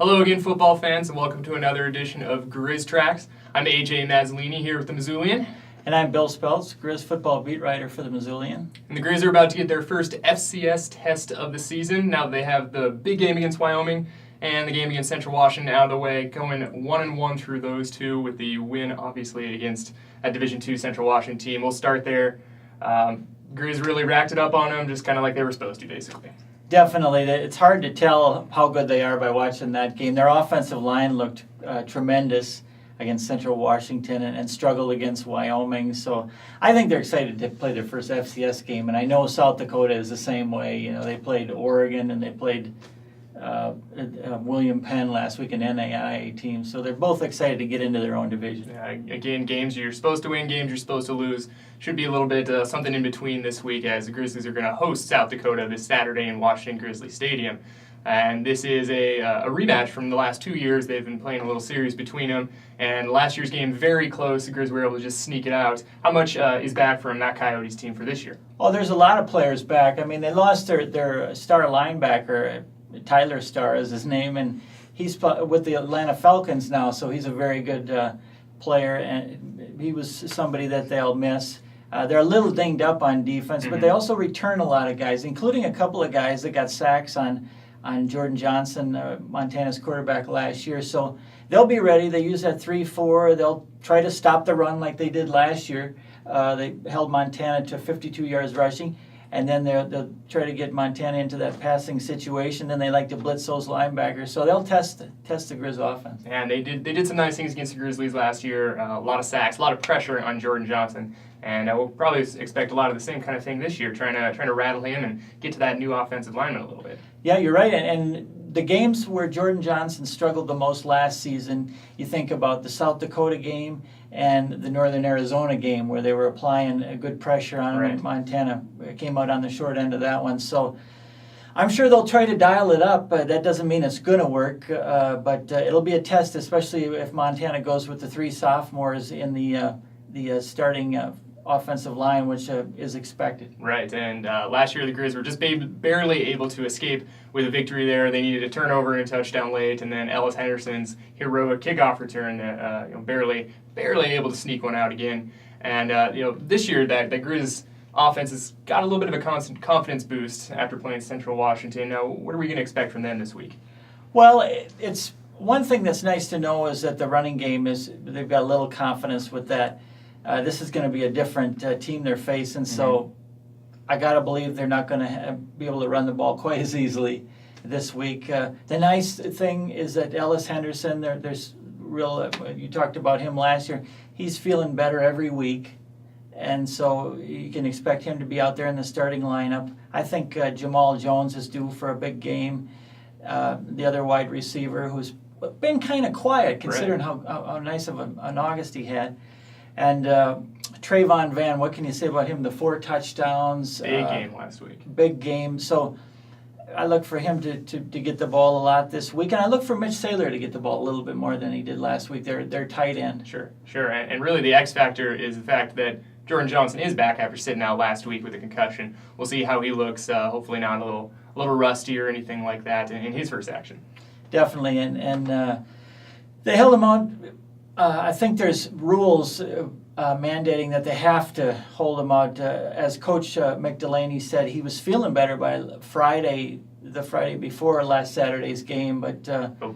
Hello again, football fans, and welcome to another edition of Griz Tracks. I'm AJ Mazzolini here with the Mazzolian. And I'm Bill Speltz, Griz football beat writer for the Mazzolian. And the Griz are about to get their first FCS test of the season. Now that they have the big game against Wyoming and the game against Central Washington out of the way, going 1-1 through those two with the win, obviously, against a Division II Central Washington team. We'll start there. Griz really racked it up on them, just kind of like they were supposed to, basically. Definitely. It's hard to tell how good they are by watching that game. Their offensive line looked tremendous against Central Washington and struggled against Wyoming. So I think they're excited to play their first FCS game. And I know South Dakota is the same way. You know, they played Oregon and they played William Penn last week, an NAIA team. So they're both excited to get into their own division. Again, games you're supposed to win, games you're supposed to lose. Should be a little bit something in between this week, as the Grizzlies are going to host South Dakota this Saturday in Washington Grizzly Stadium. And this is a rematch from the last 2 years. They've been playing a little series between them. And last year's game, very close. The Grizzlies were able to just sneak it out. How much is back from that Coyotes team for this year? Well, there's a lot of players back. I mean, they lost their star linebacker, Tyler Starr is his name, and he's with the Atlanta Falcons now, so he's a very good player, and he was somebody that they'll miss. They're a little dinged up on defense, but they also return a lot of guys, including a couple of guys that got sacks on Jordan Johnson, Montana's quarterback last year. So they'll be ready. They use that 3-4. They'll try to stop the run like they did last year. They held Montana to 52 yards rushing. And then they'll try to get Montana into that passing situation. Then they like to blitz those linebackers. So they'll test the Grizz offense. And they did some nice things against the Grizzlies last year. A lot of sacks, a lot of pressure on Jordan Johnson. And we'll probably expect a lot of the same kind of thing this year, trying to rattle him and get to that new offensive lineman a little bit. Yeah, you're right. And the games where Jordan Johnson struggled the most last season, you think about the South Dakota game and the Northern Arizona game, where they were applying a good pressure on him. Right. Montana came out on the short end of that one. So I'm sure they'll try to dial it up, but that doesn't mean it's going to work. But it'll be a test, especially if Montana goes with the three sophomores in the starting offensive line, which is expected. Right, and last year the Griz were just barely able to escape with a victory there. They needed a turnover and a touchdown late, and then Ellis Henderson's heroic kickoff return, barely able to sneak one out again. And this year that Griz offense has got a little bit of a constant confidence boost after playing Central Washington. Now, what are we going to expect from them this week? Well, it's one thing that's nice to know is that the running game they've got a little confidence with that. This is going to be a different team they're facing, so I got to believe they're not going to be able to run the ball quite as easily this week. The nice thing is that Ellis Henderson, there's real. You talked about him last year. He's feeling better every week, and so you can expect him to be out there in the starting lineup. I think Jamal Jones is due for a big game. The other wide receiver, who's been kind of quiet considering how nice of an August he had. And Trayvon Van, what can you say about him? The 4 touchdowns. Big game last week. Big game. So I look for him to get the ball a lot this week. And I look for Mitch Saylor to get the ball a little bit more than he did last week. They're tight end. Sure. And really the X factor is the fact that Jordan Johnson is back after sitting out last week with a concussion. We'll see how he looks. Hopefully not a little rusty or anything like that in his first action. Definitely. And they held him out. I think there's rules mandating that they have to hold him out. As Coach McDelaney said, he was feeling better by the Friday before last Saturday's game. But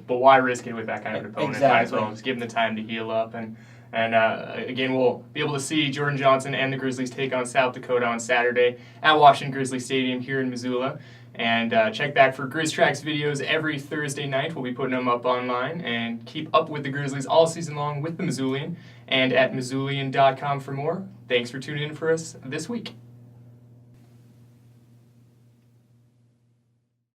why risk it with that kind of an opponent? Exactly. Might as well just give him the time to heal up. And again, we'll be able to see Jordan Johnson and the Grizzlies take on South Dakota on Saturday at Washington Grizzly Stadium here in Missoula. And check back for Griz Tracks videos every Thursday night. We'll be putting them up online. And keep up with the Grizzlies all season long with the Mazzolian and at Mazzolian.com for more. Thanks for tuning in for us this week.